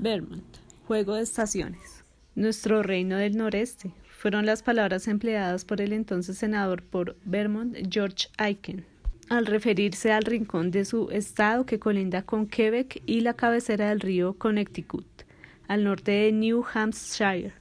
Vermont, juego de estaciones. Nuestro reino del noreste, fueron las palabras empleadas por el entonces senador por Vermont, George Aiken, al referirse al rincón de su estado que colinda con Quebec y la cabecera del río Connecticut, al norte de New Hampshire.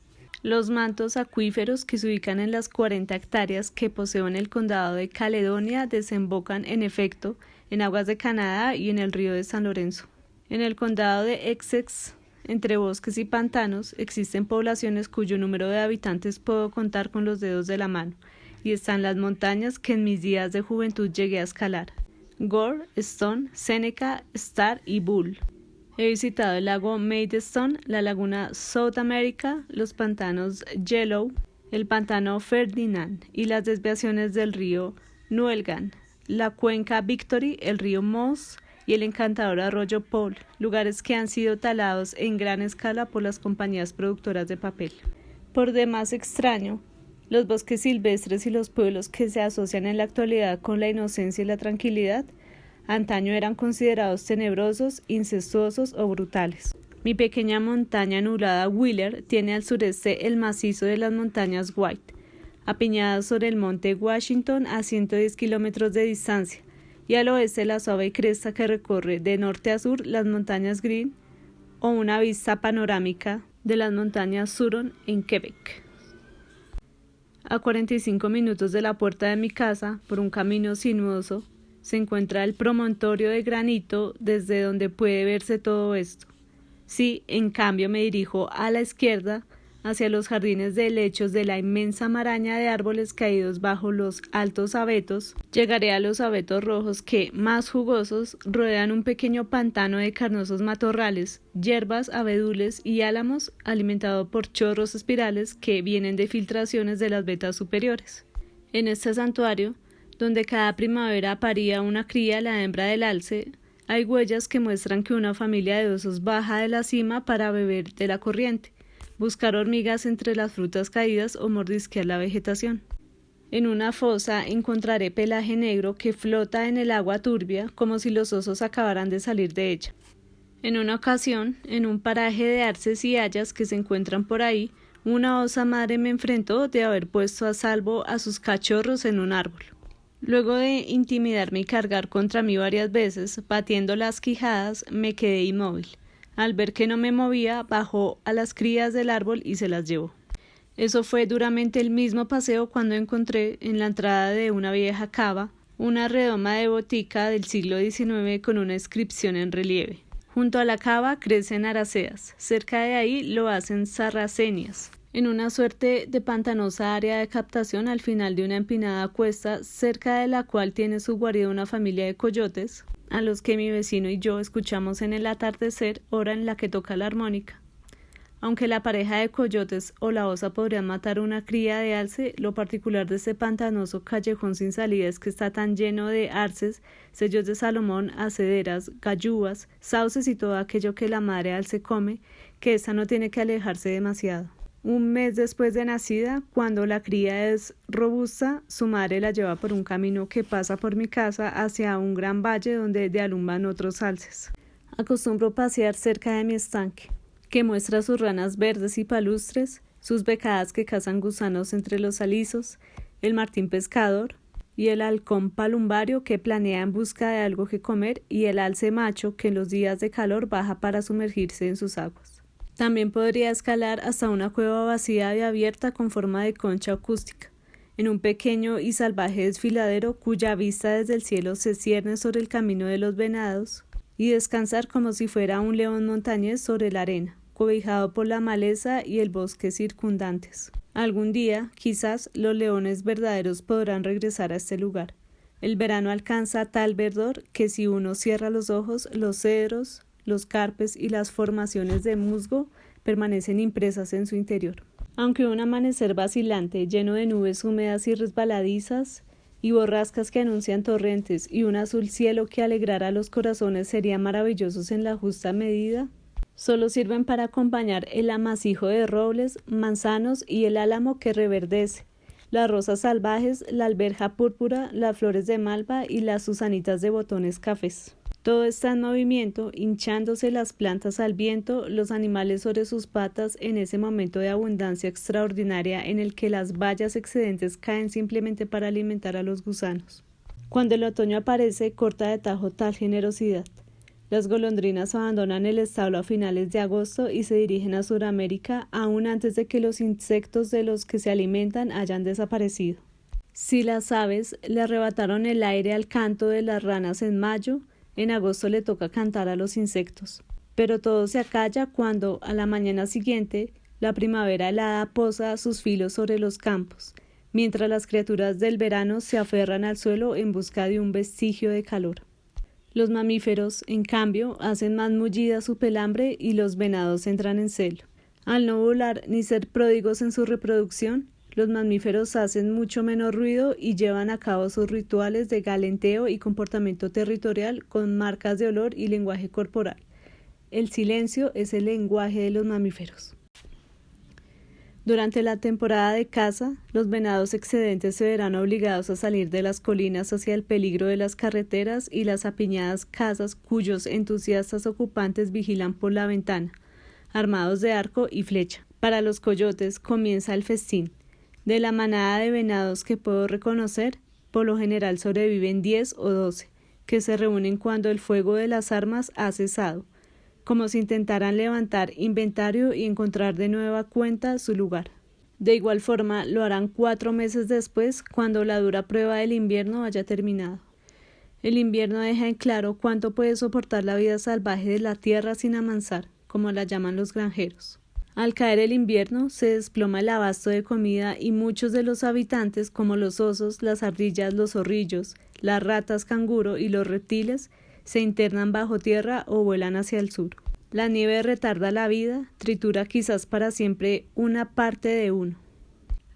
Los mantos acuíferos que se ubican en las 40 hectáreas que posee en el condado de Caledonia desembocan, en efecto, en aguas de Canadá y en el río de San Lorenzo. En el condado de Essex, entre bosques y pantanos, existen poblaciones cuyo número de habitantes puedo contar con los dedos de la mano, y están las montañas que en mis días de juventud llegué a escalar: Gore, Stone, Seneca, Star y Bull. He visitado el lago Maidstone, la laguna South America, los pantanos Yellow, el pantano Ferdinand y las desviaciones del río Nuelgan, la cuenca Victory, el río Moss y el encantador arroyo Paul, lugares que han sido talados en gran escala por las compañías productoras de papel. Por demás extraño, los bosques silvestres y los pueblos que se asocian en la actualidad con la inocencia y la tranquilidad, antaño eran considerados tenebrosos, incestuosos o brutales. Mi pequeña montaña nublada Wheeler tiene al sureste el macizo de las montañas White, apiñadas sobre el monte Washington a 110 kilómetros de distancia, y al oeste la suave cresta que recorre de norte a sur las montañas Green, o una vista panorámica de las montañas Huron en Quebec. A 45 minutos de la puerta de mi casa, por un camino sinuoso, se encuentra el promontorio de granito desde donde puede verse todo esto. Si, en cambio, me dirijo a la izquierda, hacia los jardines de helechos de la inmensa maraña de árboles caídos bajo los altos abetos, llegaré a los abetos rojos que, más jugosos, rodean un pequeño pantano de carnosos matorrales, hierbas, abedules y álamos, alimentado por chorros espirales que vienen de filtraciones de las vetas superiores. En este santuario, donde cada primavera paría una cría la hembra del alce, hay huellas que muestran que una familia de osos baja de la cima para beber de la corriente, buscar hormigas entre las frutas caídas o mordisquear la vegetación. En una fosa encontraré pelaje negro que flota en el agua turbia como si los osos acabaran de salir de ella. En una ocasión, en un paraje de arces y hayas que se encuentran por ahí, una osa madre me enfrentó de haber puesto a salvo a sus cachorros en un árbol. Luego de intimidarme y cargar contra mí varias veces, batiendo las quijadas, me quedé inmóvil. Al ver que no me movía, bajó a las crías del árbol y se las llevó. Eso fue duramente el mismo paseo cuando encontré, en la entrada de una vieja cava, una redoma de botica del siglo XIX con una inscripción en relieve. Junto a la cava crecen araceas, cerca de ahí lo hacen sarracenias. En una suerte de pantanosa área de captación al final de una empinada cuesta, cerca de la cual tiene su guarida una familia de coyotes, a los que mi vecino y yo escuchamos en el atardecer, hora en la que toca la armónica. Aunque la pareja de coyotes o la osa podrían matar una cría de alce, lo particular de este pantanoso callejón sin salida es que está tan lleno de arces, sellos de Salomón, acederas, gallúas, sauces y todo aquello que la madre alce come, que ésta no tiene que alejarse demasiado. Un mes después de nacida, cuando la cría es robusta, su madre la lleva por un camino que pasa por mi casa hacia un gran valle donde alumbran otros alces. Acostumbro pasear cerca de mi estanque, que muestra sus ranas verdes y palustres, sus becadas que cazan gusanos entre los alisos, el martín pescador y el halcón palumbario que planea en busca de algo que comer y el alce macho que en los días de calor baja para sumergirse en sus aguas. También podría escalar hasta una cueva vacía y abierta con forma de concha acústica, en un pequeño y salvaje desfiladero cuya vista desde el cielo se cierne sobre el camino de los venados, y descansar como si fuera un león montañés sobre la arena, cobijado por la maleza y el bosque circundantes. Algún día, quizás, los leones verdaderos podrán regresar a este lugar. El verano alcanza tal verdor que si uno cierra los ojos, los cedros, los carpes y las formaciones de musgo permanecen impresas en su interior. Aunque un amanecer vacilante, lleno de nubes húmedas y resbaladizas, y borrascas que anuncian torrentes, y un azul cielo que alegrara los corazones serían maravillosos en la justa medida, solo sirven para acompañar el amasijo de robles, manzanos y el álamo que reverdece, las rosas salvajes, la alberja púrpura, las flores de malva y las susanitas de botones cafés. Todo está en movimiento, hinchándose las plantas al viento, los animales sobre sus patas en ese momento de abundancia extraordinaria en el que las bayas excedentes caen simplemente para alimentar a los gusanos. Cuando el otoño aparece, corta de tajo tal generosidad. Las golondrinas abandonan el establo a finales de agosto y se dirigen a Sudamérica aún antes de que los insectos de los que se alimentan hayan desaparecido. Si las aves le arrebataron el aire al canto de las ranas en mayo, en agosto le toca cantar a los insectos. Pero todo se acalla cuando, a la mañana siguiente, la primavera helada posa sus filos sobre los campos, mientras las criaturas del verano se aferran al suelo en busca de un vestigio de calor. Los mamíferos, en cambio, hacen más mullida su pelambre y los venados entran en celo. Al no volar ni ser pródigos en su reproducción, los mamíferos hacen mucho menos ruido y llevan a cabo sus rituales de galenteo y comportamiento territorial con marcas de olor y lenguaje corporal. El silencio es el lenguaje de los mamíferos. Durante la temporada de caza, los venados excedentes se verán obligados a salir de las colinas hacia el peligro de las carreteras y las apiñadas casas cuyos entusiastas ocupantes vigilan por la ventana, armados de arco y flecha. Para los coyotes comienza el festín. De la manada de venados que puedo reconocer, por lo general sobreviven 10 o 12, que se reúnen cuando el fuego de las armas ha cesado, como si intentaran levantar inventario y encontrar de nueva cuenta su lugar. De igual forma, lo harán 4 meses después, cuando la dura prueba del invierno haya terminado. El invierno deja en claro cuánto puede soportar la vida salvaje de la tierra sin amansar, como la llaman los granjeros. Al caer el invierno, se desploma el abasto de comida y muchos de los habitantes, como los osos, las ardillas, los zorrillos, las ratas canguro y los reptiles, se internan bajo tierra o vuelan hacia el sur. La nieve retarda la vida, tritura quizás para siempre una parte de uno.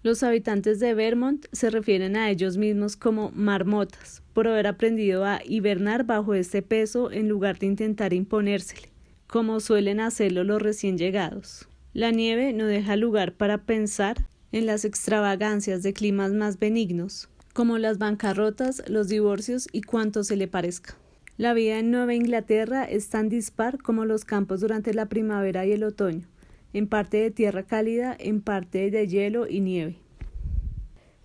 Los habitantes de Vermont se refieren a ellos mismos como marmotas, por haber aprendido a hibernar bajo este peso en lugar de intentar imponérsele, como suelen hacerlo los recién llegados. La nieve no deja lugar para pensar en las extravagancias de climas más benignos, como las bancarrotas, los divorcios y cuanto se le parezca. La vida en Nueva Inglaterra es tan dispar como los campos durante la primavera y el otoño, en parte de tierra cálida, en parte de hielo y nieve.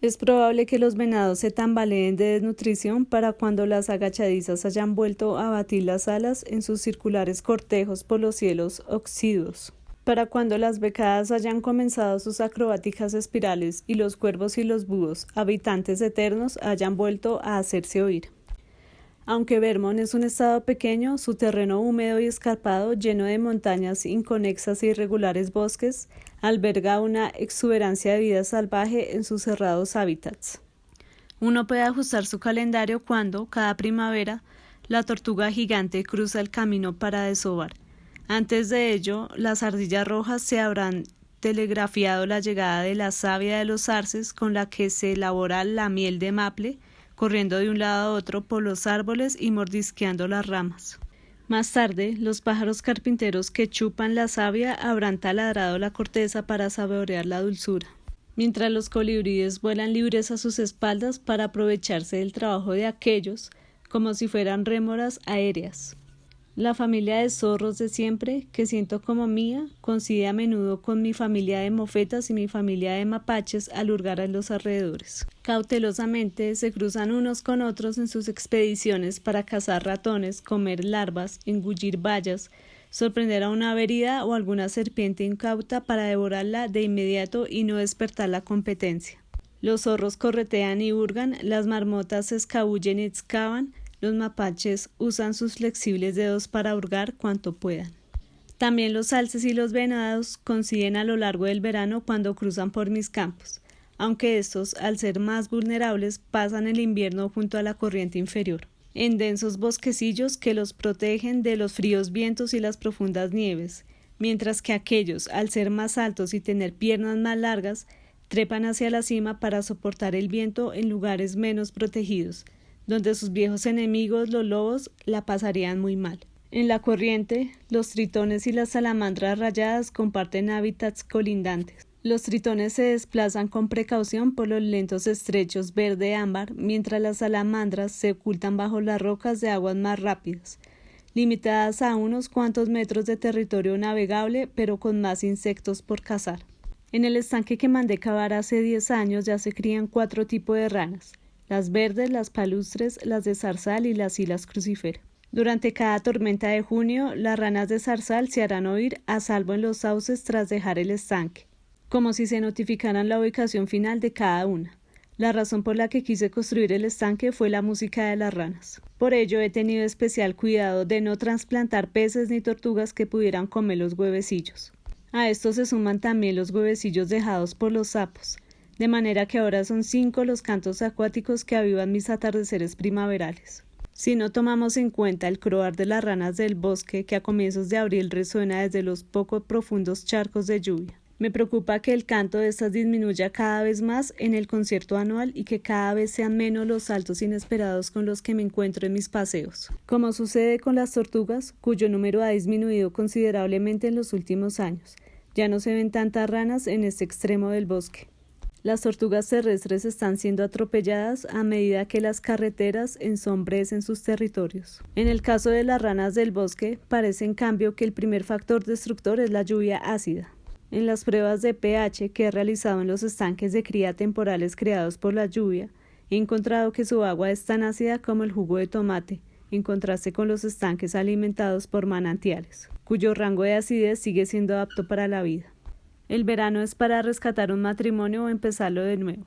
Es probable que los venados se tambaleen de desnutrición para cuando las agachadizas hayan vuelto a batir las alas en sus circulares cortejos por los cielos oxiduos. Para cuando las becadas hayan comenzado sus acrobáticas espirales y los cuervos y los búhos, habitantes eternos, hayan vuelto a hacerse oír. Aunque Vermont es un estado pequeño, su terreno húmedo y escarpado, lleno de montañas inconexas e irregulares bosques, alberga una exuberancia de vida salvaje en sus cerrados hábitats. Uno puede ajustar su calendario cuando, cada primavera, la tortuga gigante cruza el camino para desovar. Antes de ello, las ardillas rojas se habrán telegrafiado la llegada de la savia de los arces con la que se elabora la miel de maple, corriendo de un lado a otro por los árboles y mordisqueando las ramas. Más tarde, los pájaros carpinteros que chupan la savia habrán taladrado la corteza para saborear la dulzura, mientras los colibríes vuelan libres a sus espaldas para aprovecharse del trabajo de aquellos, como si fueran rémoras aéreas. La familia de zorros de siempre, que siento como mía, coincide a menudo con mi familia de mofetas y mi familia de mapaches al hurgar en los alrededores. Cautelosamente se cruzan unos con otros en sus expediciones para cazar ratones, comer larvas, engullir bayas, sorprender a una ave herida o alguna serpiente incauta para devorarla de inmediato y no despertar la competencia. Los zorros corretean y hurgan, las marmotas se escabullen y excavan, los mapaches usan sus flexibles dedos para hurgar cuanto puedan. También los alces y los venados coinciden a lo largo del verano cuando cruzan por mis campos, aunque estos, al ser más vulnerables, pasan el invierno junto a la corriente inferior, en densos bosquecillos que los protegen de los fríos vientos y las profundas nieves, mientras que aquellos, al ser más altos y tener piernas más largas, trepan hacia la cima para soportar el viento en lugares menos protegidos, donde sus viejos enemigos, los lobos, la pasarían muy mal. En la corriente, los tritones y las salamandras rayadas comparten hábitats colindantes. Los tritones se desplazan con precaución por los lentos estrechos verde-ámbar, mientras las salamandras se ocultan bajo las rocas de aguas más rápidas, limitadas a unos cuantos metros de territorio navegable, pero con más insectos por cazar. En el estanque que mandé cavar hace 10 años ya se crían 4 tipos de ranas: las verdes, las palustres, las de zarzal y las hilas crucífera. Durante cada tormenta de junio, las ranas de zarzal se harán oír a salvo en los sauces tras dejar el estanque, como si se notificaran la ubicación final de cada una. La razón por la que quise construir el estanque fue la música de las ranas. Por ello he tenido especial cuidado de no trasplantar peces ni tortugas que pudieran comer los huevecillos. A esto se suman también los huevecillos dejados por los sapos, de manera que ahora son 5 los cantos acuáticos que avivan mis atardeceres primaverales. Si no tomamos en cuenta el croar de las ranas del bosque, que a comienzos de abril resuena desde los poco profundos charcos de lluvia. Me preocupa que el canto de estas disminuya cada vez más en el concierto anual y que cada vez sean menos los saltos inesperados con los que me encuentro en mis paseos. Como sucede con las tortugas, cuyo número ha disminuido considerablemente en los últimos años, ya no se ven tantas ranas en este extremo del bosque. Las tortugas terrestres están siendo atropelladas a medida que las carreteras ensombrecen sus territorios. En el caso de las ranas del bosque, parece en cambio que el primer factor destructor es la lluvia ácida. En las pruebas de pH que he realizado en los estanques de cría temporales creados por la lluvia, he encontrado que su agua es tan ácida como el jugo de tomate, en contraste con los estanques alimentados por manantiales, cuyo rango de acidez sigue siendo apto para la vida. El verano es para rescatar un matrimonio o empezarlo de nuevo,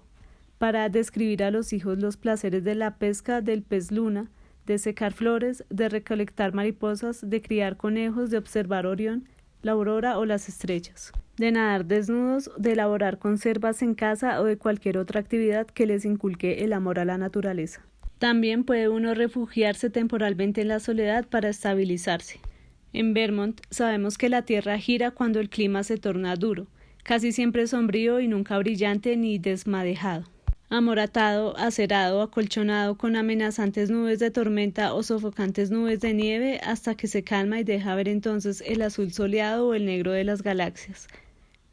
para describir a los hijos los placeres de la pesca del pez luna, de secar flores, de recolectar mariposas, de criar conejos, de observar Orión, la aurora o las estrellas, de nadar desnudos, de elaborar conservas en casa o de cualquier otra actividad que les inculque el amor a la naturaleza. También puede uno refugiarse temporalmente en la soledad para estabilizarse. En Vermont sabemos que la tierra gira cuando el clima se torna duro, casi siempre sombrío y nunca brillante ni desmadejado. Amoratado, acerado, acolchonado con amenazantes nubes de tormenta o sofocantes nubes de nieve hasta que se calma y deja ver entonces el azul soleado o el negro de las galaxias.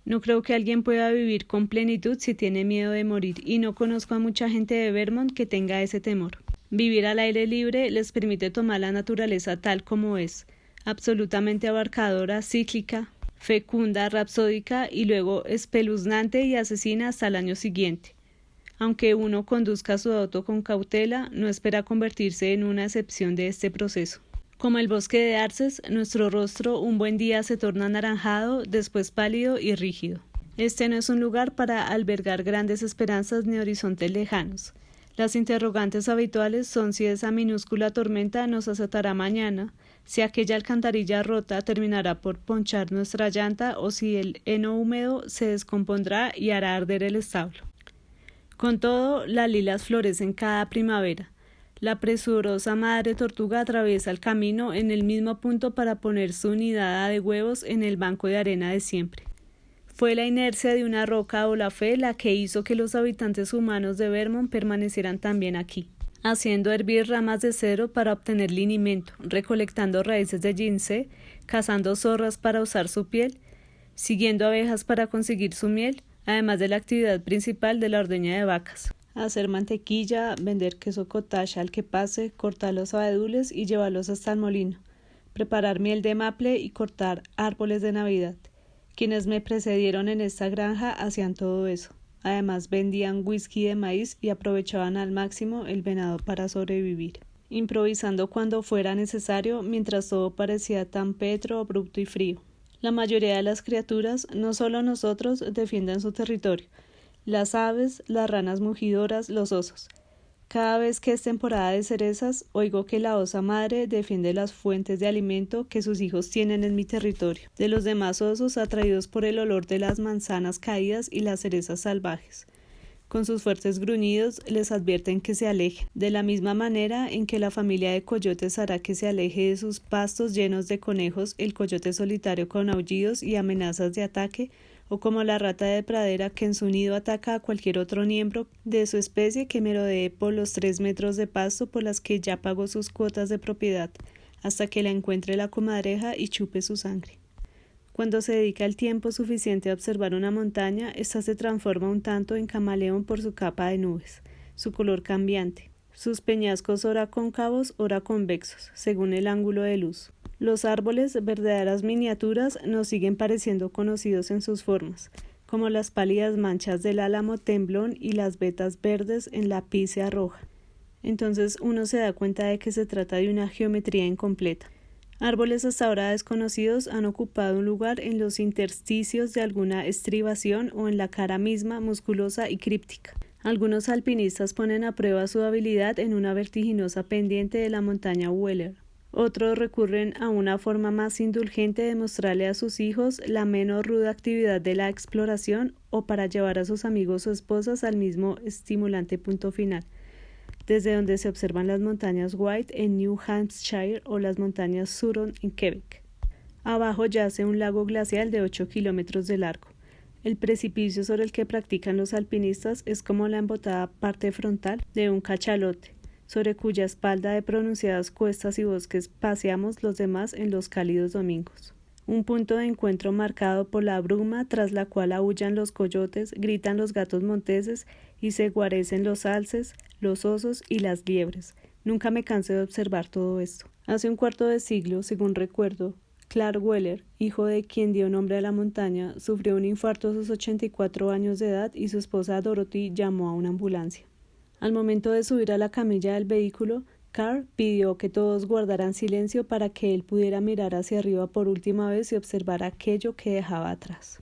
No creo que alguien pueda vivir con plenitud si tiene miedo de morir, y no conozco a mucha gente de Vermont que tenga ese temor. Vivir al aire libre les permite tomar la naturaleza tal como es, absolutamente abarcadora, cíclica, fecunda, rapsódica y luego espeluznante y asesina hasta el año siguiente. Aunque uno conduzca su auto con cautela, no espera convertirse en una excepción de este proceso. Como el bosque de Arces, nuestro rostro un buen día se torna anaranjado, después pálido y rígido. Este no es un lugar para albergar grandes esperanzas ni horizontes lejanos. Las interrogantes habituales son si esa minúscula tormenta nos azotará mañana, si aquella alcantarilla rota terminará por ponchar nuestra llanta o si el heno húmedo se descompondrá y hará arder el establo. Con todo, las lilas florecen cada primavera. La presurosa madre tortuga atraviesa el camino en el mismo punto para poner su nidada de huevos en el banco de arena de siempre. Fue la inercia de una roca o la fe la que hizo que los habitantes humanos de Vermont permanecieran también aquí, haciendo hervir ramas de cedro para obtener linimento, recolectando raíces de ginseng, cazando zorras para usar su piel, siguiendo abejas para conseguir su miel, además de la actividad principal de la ordeña de vacas. Hacer mantequilla, vender queso cottage al que pase, cortar los abedules y llevarlos hasta el molino, preparar miel de maple y cortar árboles de Navidad. Quienes me precedieron en esta granja hacían todo eso. Además vendían whisky de maíz y aprovechaban al máximo el venado para sobrevivir, improvisando cuando fuera necesario mientras todo parecía tan petro, abrupto y frío. La mayoría de las criaturas, no solo nosotros, defienden su territorio. Las aves, las ranas mugidoras, los osos. Cada vez que es temporada de cerezas, oigo que la osa madre defiende las fuentes de alimento que sus hijos tienen en mi territorio, de los demás osos atraídos por el olor de las manzanas caídas y las cerezas salvajes. Con sus fuertes gruñidos les advierten que se alejen, de la misma manera en que la familia de coyotes hará que se aleje de sus pastos llenos de conejos el coyote solitario con aullidos y amenazas de ataque, o como la rata de pradera que en su nido ataca a cualquier otro miembro de su especie que merodee por los 3 metros de pasto por las que ya pagó sus cuotas de propiedad, hasta que la encuentre la comadreja y chupe su sangre. Cuando se dedica el tiempo suficiente a observar una montaña, ésta se transforma un tanto en camaleón por su capa de nubes, su color cambiante, sus peñascos ora cóncavos, ora convexos, según el ángulo de luz. Los árboles, verdaderas miniaturas, nos siguen pareciendo conocidos en sus formas, como las pálidas manchas del álamo temblón y las vetas verdes en la pícea roja. Entonces uno se da cuenta de que se trata de una geometría incompleta. Árboles hasta ahora desconocidos han ocupado un lugar en los intersticios de alguna estribación o en la cara misma musculosa y críptica. Algunos alpinistas ponen a prueba su habilidad en una vertiginosa pendiente de la montaña Weller. Otros recurren a una forma más indulgente de mostrarle a sus hijos la menos ruda actividad de la exploración o para llevar a sus amigos o esposas al mismo estimulante punto final, desde donde se observan las montañas White en New Hampshire o las montañas Sutton en Quebec. Abajo yace un lago glacial de 8 kilómetros de largo. El precipicio sobre el que practican los alpinistas es como la embotada parte frontal de un cachalote, sobre cuya espalda de pronunciadas cuestas y bosques paseamos los demás en los cálidos domingos. Un punto de encuentro marcado por la bruma tras la cual aúllan los coyotes, gritan los gatos monteses y se guarecen los alces, los osos y las liebres. Nunca me canso de observar todo esto. Hace un cuarto de siglo, según recuerdo, Clark Weller, hijo de quien dio nombre a la montaña, sufrió un infarto a sus 84 años de edad y su esposa Dorothy llamó a una ambulancia. Al momento de subir a la camilla del vehículo, Carr pidió que todos guardaran silencio para que él pudiera mirar hacia arriba por última vez y observar aquello que dejaba atrás.